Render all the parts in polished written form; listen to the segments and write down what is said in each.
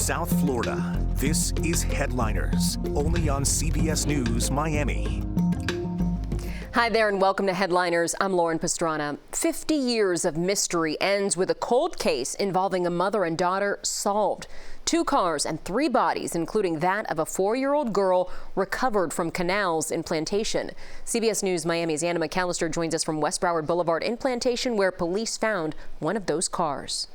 South Florida. This is Headliners, only on CBS News Miami. Hi there and welcome to Headliners. I'm Lauren Pastrana. 50 years of mystery ends with a cold case involving a mother and daughter solved. 2 cars and 3 bodies, including that of a 4-year-old girl, recovered from canals in Plantation. CBS News Miami's Anna McAllister joins us from West Broward Boulevard in Plantation, where police found one of those cars.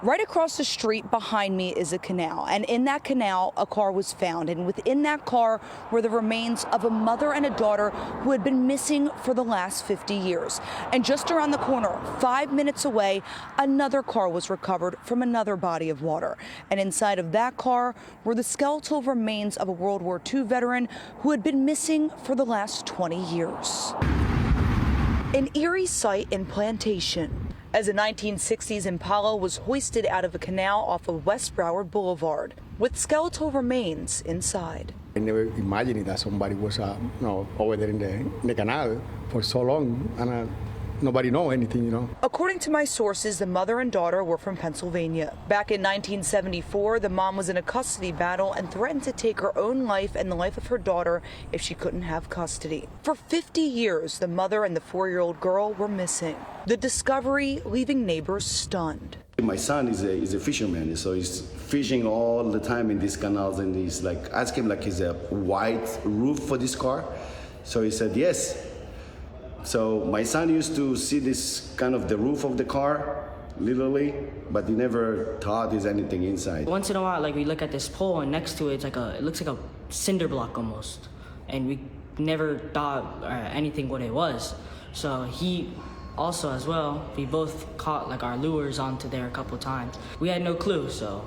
Right across the street behind me is a canal, and in that canal a car was found, and within that car were the remains of a mother and a daughter who had been missing for the last 50 years. And just around the corner, 5 minutes away, another car was recovered from another body of water, and inside of that car were the skeletal remains of a World War II veteran who had been missing for the last 20 years. An eerie sight in Plantation, as a 1960s Impala was hoisted out of a canal off of West Broward Boulevard with skeletal remains inside. I never imagined that somebody was over there in the canal for so long, and nobody know anything, According to my sources, the mother and daughter were from Pennsylvania. Back in 1974, the mom was in a custody battle and threatened to take her own life and the life of her daughter if she couldn't have custody. For 50 years, the mother and the 4-year-old girl were missing. The discovery leaving neighbors stunned. My son is a fisherman, so he's fishing all the time in these canals, and he's like, asked him like, is a white roof for this car? So he said yes. So my son used to see this kind of the roof of the car, literally, but he never thought there's anything inside. Once in a while, we look at this pole, and next to it, it looks like a cinder block almost, and we never thought anything what it was. So he also, as well, we both caught our lures onto there a couple of times. We had no clue, so.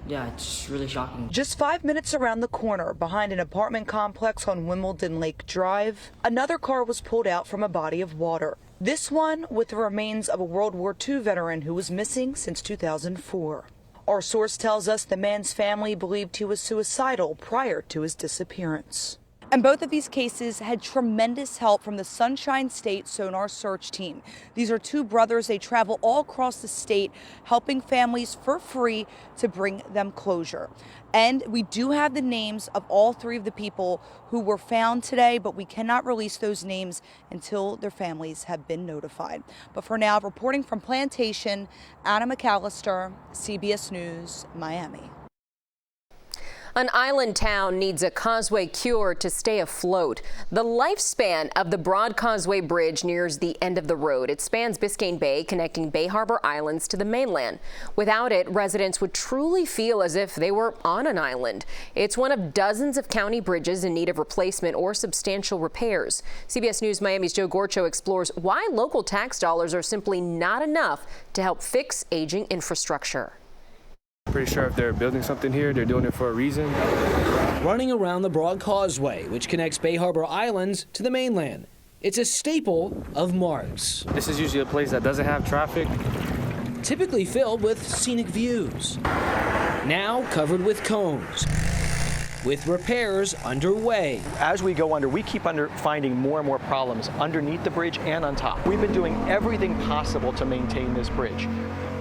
Yeah, it's really shocking. Just 5 minutes around the corner, behind an apartment complex on Wimbledon Lake Drive, another car was pulled out from a body of water. This one with the remains of a World War II veteran who was missing since 2004. Our source tells us the man's family believed he was suicidal prior to his disappearance. And both of these cases had tremendous help from the Sunshine State Sonar Search Team. These are 2 brothers. They travel all across the state, helping families for free to bring them closure. And we do have the names of all 3 of the people who were found today, but we cannot release those names until their families have been notified. But for now, reporting from Plantation, Anna McAllister, CBS News, Miami. An island town needs a causeway cure to stay afloat. The lifespan of the broad Causeway Bridge nears the end of the road. It spans Biscayne Bay, connecting Bay Harbor Islands to the mainland. Without it, residents would truly feel as if they were on an island. It's one of dozens of county bridges in need of replacement or substantial repairs. CBS News Miami's Joe Gorcho explores why local tax dollars are simply not enough to help fix aging infrastructure. Pretty sure if they're building something here, they're doing it for a reason. Running around the broad causeway, which connects Bay Harbor Islands to the mainland. It's a staple of Mark's. This is usually a place that doesn't have traffic. Typically filled with scenic views. Now covered with cones, with repairs underway. As we go under, we keep finding more and more problems underneath the bridge and on top. We've been doing everything possible to maintain this bridge.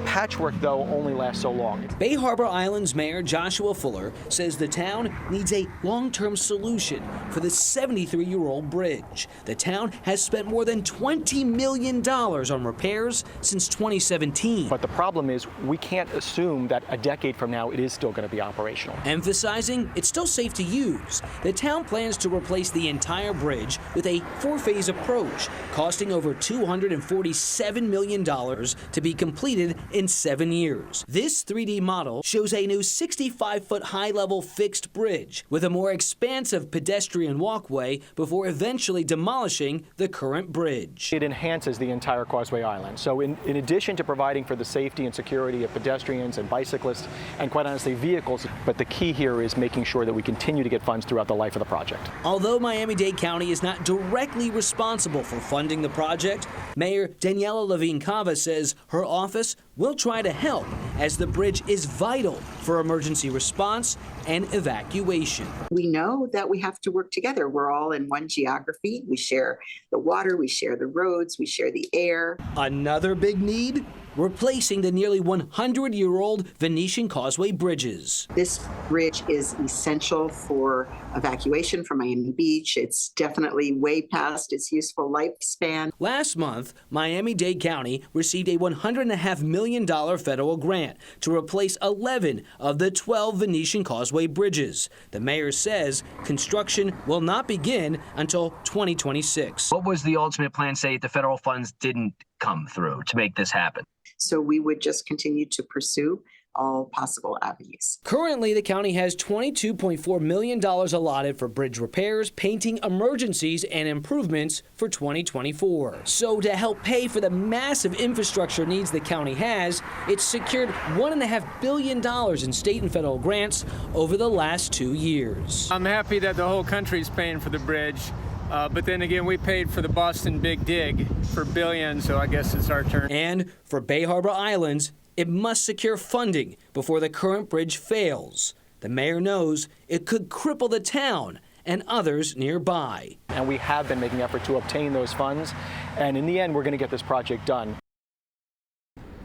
Patchwork, though, only lasts so long. Bay Harbor Islands Mayor Joshua Fuller says the town needs a long-term solution for the 73-year-old bridge. The town has spent more than $20 million on repairs since 2017. But the problem is we can't assume that a decade from now it is still going to be operational. Emphasizing it's still safe to use, the town plans to replace the entire bridge with a 4-phase approach, costing over $247 million to be completed in 7 years. This 3D model shows a new 65-foot high-level fixed bridge with a more expansive pedestrian walkway before eventually demolishing the current bridge. It enhances the entire Causeway Island. So in addition to providing for the safety and security of pedestrians and bicyclists and quite honestly vehicles, but the key here is making sure that we continue to get funds throughout the life of the project. Although Miami-Dade County is not directly responsible for funding the project, Mayor Daniela Levine-Cava says her office will try to help as the bridge is vital for emergency response and evacuation. We know that we have to work together. We're all in one geography. We share the water, we share the roads, we share the air. Another big need? replacing the nearly 100-year-old Venetian Causeway bridges. This bridge is essential for evacuation from Miami Beach. It's definitely way past its useful lifespan. Last month, Miami-Dade County received a $100.5 million federal grant to replace 11 of the 12 Venetian Causeway bridges. The mayor says construction will not begin until 2026. What was the ultimate plan, say, if the federal funds didn't come through to make this happen? So we would just continue to pursue all possible avenues. Currently, the county has $22.4 million allotted for bridge repairs, painting, emergencies, and improvements for 2024. So to help pay for the massive infrastructure needs the county has, it's secured $1.5 billion in state and federal grants over the last 2 years. I'm happy that the whole country's paying for the bridge. But then again, we paid for the Boston Big Dig for billions, so I guess it's our turn. And for Bay Harbor Islands, it must secure funding before the current bridge fails. The mayor knows it could cripple the town and others nearby. And we have been making effort to obtain those funds, and in the end, we're going to get this project done.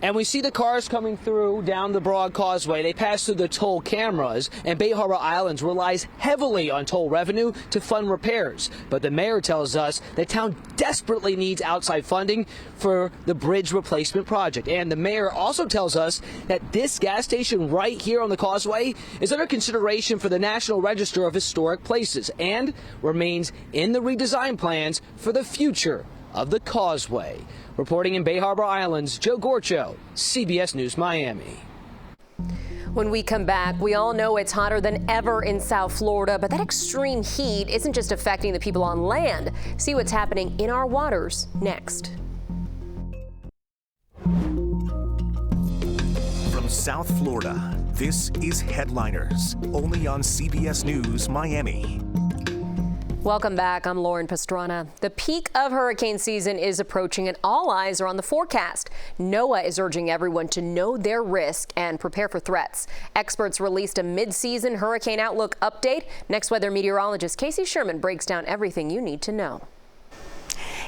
And we see the cars coming through down the Broad Causeway. They pass through the toll cameras, and Bay Harbor Islands relies heavily on toll revenue to fund repairs. But the mayor tells us the town desperately needs outside funding for the bridge replacement project. And the mayor also tells us that this gas station right here on the Causeway is under consideration for the National Register of Historic Places and remains in the redesign plans for the future of the Causeway. Reporting in Bay Harbor Islands, Joe Gorcho, CBS News Miami. When we come back, we all know it's hotter than ever in South Florida, but that extreme heat isn't just affecting the people on land. See what's happening in our waters next. From South Florida, this is Headliners, only on CBS News Miami. Welcome back. I'm Lauren Pastrana. The peak of hurricane season is approaching and all eyes are on the forecast. NOAA is urging everyone to know their risk and prepare for threats. Experts released a mid-season hurricane outlook update. Next, weather meteorologist Casey Sherman breaks down everything you need to know.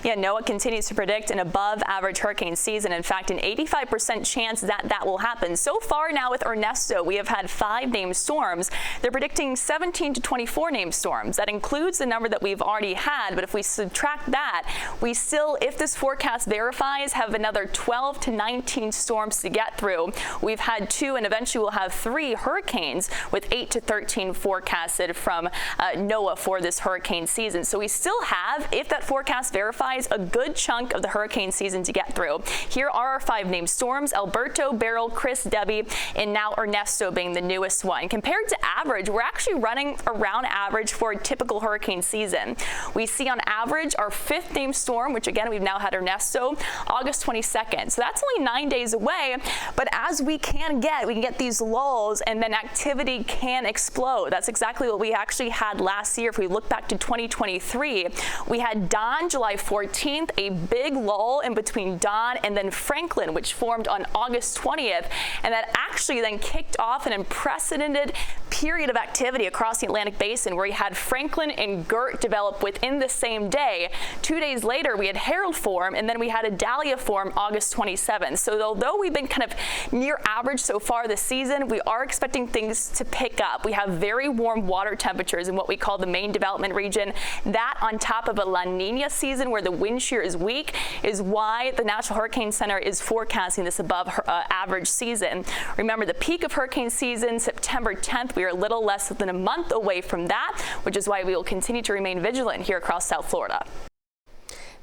Yeah, NOAA continues to predict an above-average hurricane season. In fact, an 85% chance that will happen. So far now with Ernesto, we have had 5 named storms. They're predicting 17 to 24 named storms. That includes the number that we've already had, but if we subtract that, we still, if this forecast verifies, have another 12 to 19 storms to get through. We've had 2, and eventually we'll have 3 hurricanes with 8 to 13 forecasted from NOAA for this hurricane season. So we still have, if that forecast verifies, a good chunk of the hurricane season to get through. Here are our 5 named storms: Alberto, Beryl, Chris, Debbie, and now Ernesto being the newest one. Compared to average, we're actually running around average for a typical hurricane season. We see on average our 5th named storm, which again we've now had Ernesto, August 22nd. So that's only 9 days away, but as we can get these lulls and then activity can explode. That's exactly what we actually had last year. If we look back to 2023, we had Don July 14th, a big lull in between Don and then Franklin, which formed on August 20th, and that actually then kicked off an unprecedented period of activity across the Atlantic Basin where you had Franklin and Gert develop within the same day. 2 days later, we had Harold form, and then we had Idalia form August 27th. So although we've been kind of near average so far this season, we are expecting things to pick up. We have very warm water temperatures in what we call the main development region. That on top of a La Nina season where the wind shear is weak is why the National Hurricane Center is forecasting this above average season. Remember, the peak of hurricane season, September 10th, we are a little less than a month away from that, which is why we will continue to remain vigilant here across South Florida.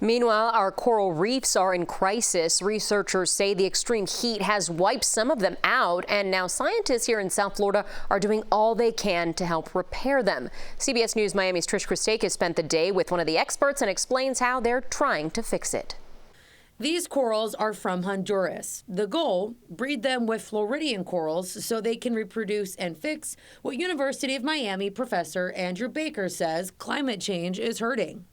Meanwhile, our coral reefs are in crisis. Researchers say the extreme heat has wiped some of them out, and now scientists here in South Florida are doing all they can to help repair them. CBS News Miami's Trish Christakis spent the day with one of the experts and explains how they're trying to fix it. These corals are from Honduras. The goal, breed them with Floridian corals so they can reproduce and fix what University of Miami professor Andrew Baker says climate change is hurting.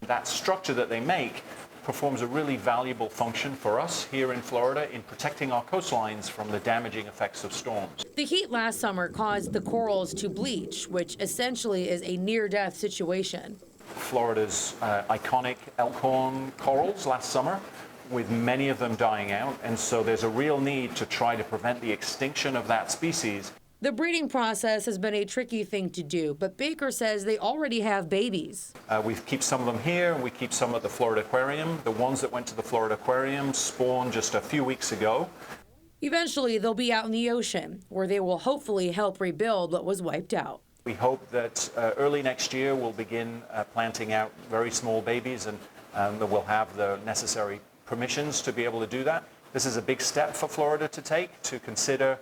That structure that they make performs a really valuable function for us here in Florida in protecting our coastlines from the damaging effects of storms. The heat last summer caused the corals to bleach, which essentially is a near-death situation. Florida's iconic elkhorn corals last summer with many of them dying out, and so there's a real need to try to prevent the extinction of that species. The breeding process has been a tricky thing to do, but Baker says they already have babies. We keep some of them here, and we keep some at the Florida Aquarium. The ones that went to the Florida Aquarium spawned just a few weeks ago. Eventually, they'll be out in the ocean, where they will hopefully help rebuild what was wiped out. We hope that early next year we'll begin planting out very small babies, and that we'll have the necessary permissions to be able to do that. This is a big step for Florida to take, to consider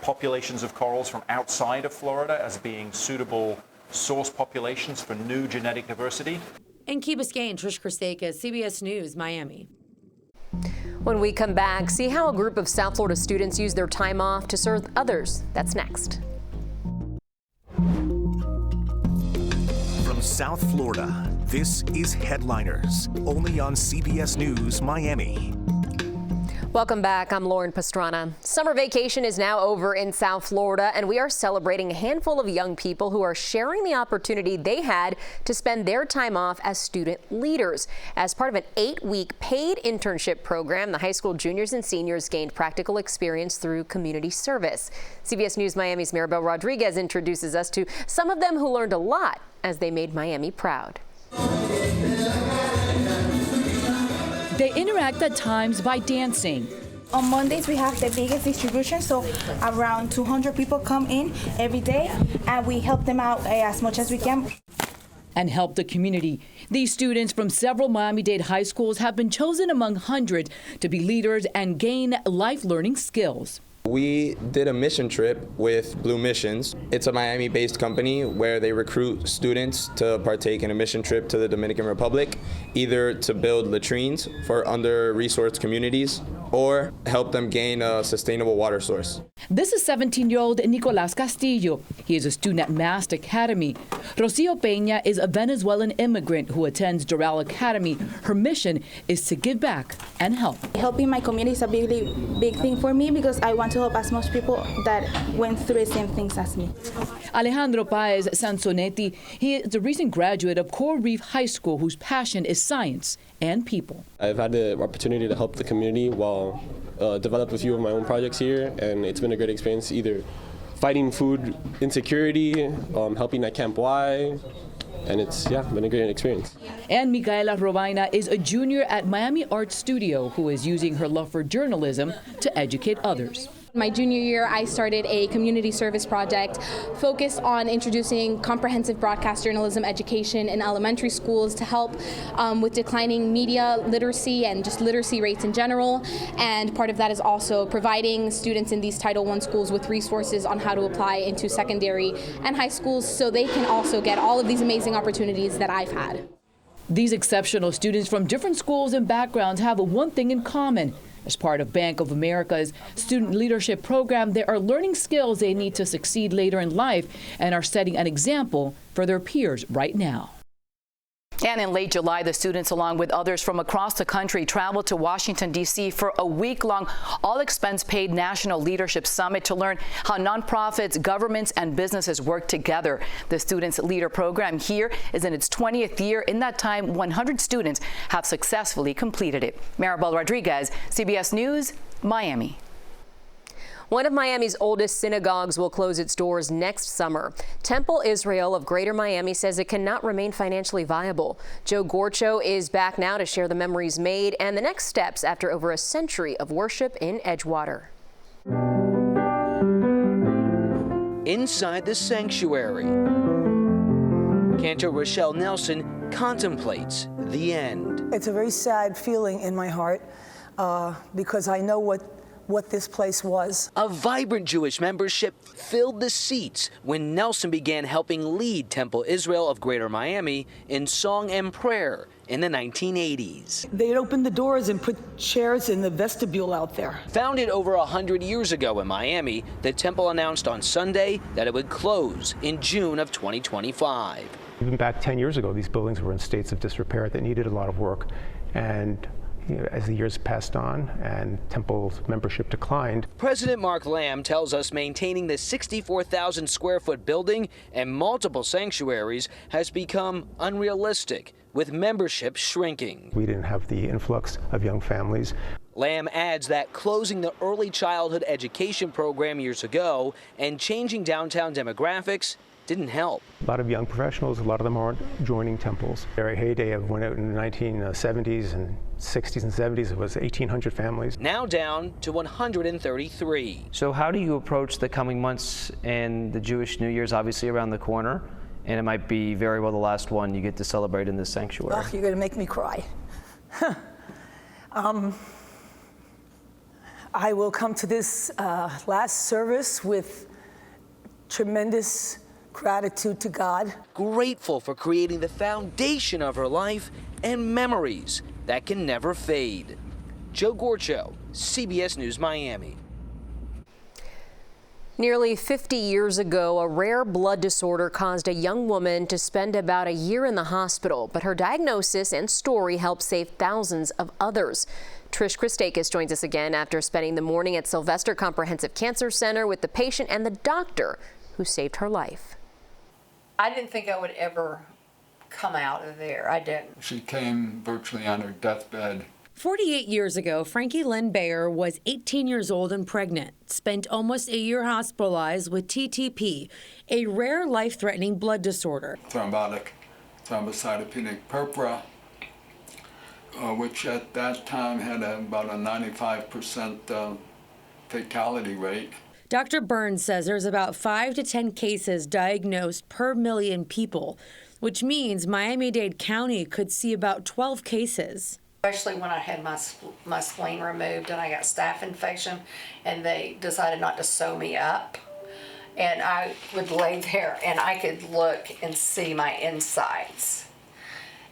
populations of corals from outside of Florida as being suitable source populations for new genetic diversity. In Key Biscayne, Trish Christakis, CBS News, Miami. When we come back, see how a group of South Florida students use their time off to serve others. That's next. From South Florida, this is Headliners, only on CBS News Miami. Welcome back. I'm Lauren Pastrana. Summer vacation is now over in South Florida, and we are celebrating a handful of young people who are sharing the opportunity they had to spend their time off as student leaders. As part of an 8-week paid internship program, the high school juniors and seniors gained practical experience through community service. CBS News Miami's Maribel Rodriguez introduces us to some of them who learned a lot as they made Miami proud. They interact at times by dancing. On Mondays, we have the biggest distribution, so around 200 people come in every day, and we help them out as much as we can. And help the community. These students from several Miami-Dade high schools have been chosen among hundreds to be leaders and gain life learning skills. We did a mission trip with Blue Missions. It's a Miami-based company where they recruit students to partake in a mission trip to the Dominican Republic, either to build latrines for under-resourced communities or help them gain a sustainable water source. This is 17-year-old Nicolás Castillo. He is a student at Mast Academy. Rocio Peña is a Venezuelan immigrant who attends Doral Academy. Her mission is to give back and help. Helping my community is a big thing for me because I want to help as much people that went through the same things as me. Alejandro Paez Sansonetti, he is a recent graduate of Coral Reef High School whose passion is science and people. I've had the opportunity to help the community while develop a few of my own projects here, and it's been a great experience, either fighting food insecurity, helping at Camp Y, and it's been a great experience. And Micaela Robaina is a junior at Miami Art Studio who is using her love for journalism to educate others. My junior year, I started a community service project focused on introducing comprehensive broadcast journalism education in elementary schools to help with declining media literacy and just literacy rates in general. And part of that is also providing students in these Title I schools with resources on how to apply into secondary and high schools so they can also get all of these amazing opportunities that I've had. These exceptional students from different schools and backgrounds have one thing in common. As part of Bank of America's student leadership program, they are learning skills they need to succeed later in life and are setting an example for their peers right now. And in late July, the students, along with others from across the country, traveled to Washington, D.C. for a week-long, all-expense-paid National Leadership Summit to learn how nonprofits, governments, and businesses work together. The Students Leader program here is in its 20th year. In that time, 100 students have successfully completed it. Maribel Rodriguez, CBS News, Miami. One of Miami's oldest synagogues will close its doors next summer. Temple Israel of Greater Miami says it cannot remain financially viable. Joe Gorcho is back now to share the memories made and the next steps after over a century of worship in Edgewater. Inside the sanctuary, Cantor Rochelle Nelson contemplates the end. It's a very sad feeling in my heart because I know what this place was. A vibrant Jewish membership filled the seats when Nelson began helping lead Temple Israel of Greater Miami in song and prayer in the 1980s. They'd opened the doors and put chairs in the vestibule out there. Founded over 100 years ago in Miami, the temple announced on Sunday that it would close in June of 2025. Even back 10 years ago, these buildings were in states of disrepair that needed a lot of work. And as the years passed on and Temple's membership declined. President Mark Lamb tells us maintaining the 64,000 square foot building and multiple sanctuaries has become unrealistic with membership shrinking. We didn't have the influx of young families. Lamb adds that closing the early childhood education program years ago and changing downtown demographics didn't help. A lot of young professionals, a lot of them aren't joining temples. Their heyday of when in the 1970s and 60s and 70s, it was 1,800 families. Now down to 133. So how do you approach the coming months? And the Jewish New Year's obviously around the corner, and it might be very well the last one you get to celebrate in this sanctuary. Oh, you're going to make me cry. I will come to this last service with tremendous gratitude to God. Grateful for creating the foundation of her life and memories that can never fade. Joe Gorcho, CBS News Miami. Nearly 50 years ago, a rare blood disorder caused a young woman to spend about a year in the hospital, but her diagnosis and story helped save thousands of others. Trish Christakis joins us again after spending the morning at Sylvester Comprehensive Cancer Center with the patient and the doctor who saved her life. I didn't think I would ever come out of there. I didn't. She came virtually on her deathbed. 48 years ago, Frankie Lynn Bayer was 18 years old and pregnant, spent almost a year hospitalized with TTP, a rare life-threatening blood disorder. Thrombotic thrombocytopenic purpura, which at that time had about a 95% fatality rate. Dr. Burns says there's about 5 to 10 cases diagnosed per million people, which means Miami-Dade County could see about 12 cases. Especially when I had my spleen removed and I got staph infection and they decided not to sew me up. And I would lay there and I could look and see my insides.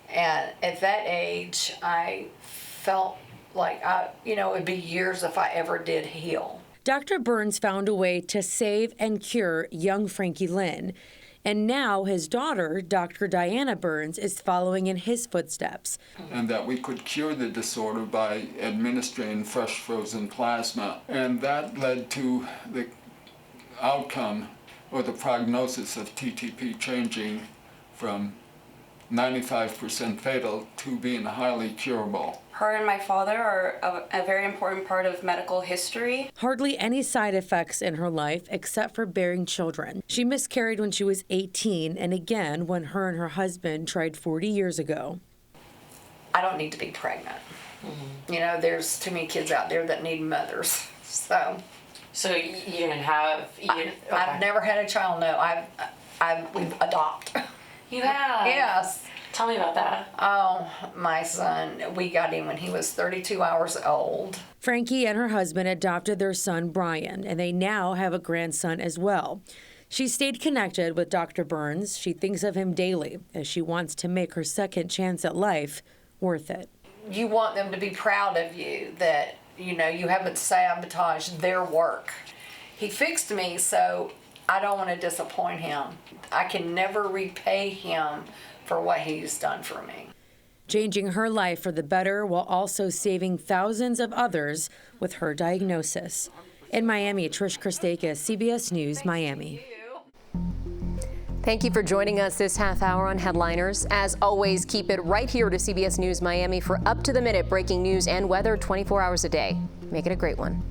And at that age, I felt like it would be years if I ever did heal. Dr. Burns found a way to save and cure young Frankie Lynn. And now his daughter, Dr. Diana Burns, is following in his footsteps. And that we could cure the disorder by administering fresh frozen plasma. And that led to the outcome or the prognosis of TTP changing from 95% fatal to being highly curable. Her and my father are a very important part of medical history. Hardly any side effects in her life except for bearing children. She miscarried when she was 18 and again when her and her husband tried 40 years ago. I don't need to be pregnant. Mm-hmm. There's too many kids out there that need mothers. So you didn't have... I've never had a child, no. We've adopted. You have? Yes. Tell me about that. Oh, my son, we got him when he was 32 hours old. Frankie and her husband adopted their son, Brian, and they now have a grandson as well. She stayed connected with Dr. Burns. She thinks of him daily as she wants to make her second chance at life worth it. You want them to be proud of you that, you haven't sabotaged their work. He fixed me, so I don't want to disappoint him. I can never repay him for what he's done for me. Changing her life for the better while also saving thousands of others with her diagnosis. In Miami, Trish Christakis, CBS News, Miami. Thank you for joining us this half hour on Headliners. As always, keep it right here to CBS News Miami for up-to-the-minute breaking news and weather 24 hours a day. Make it a great one.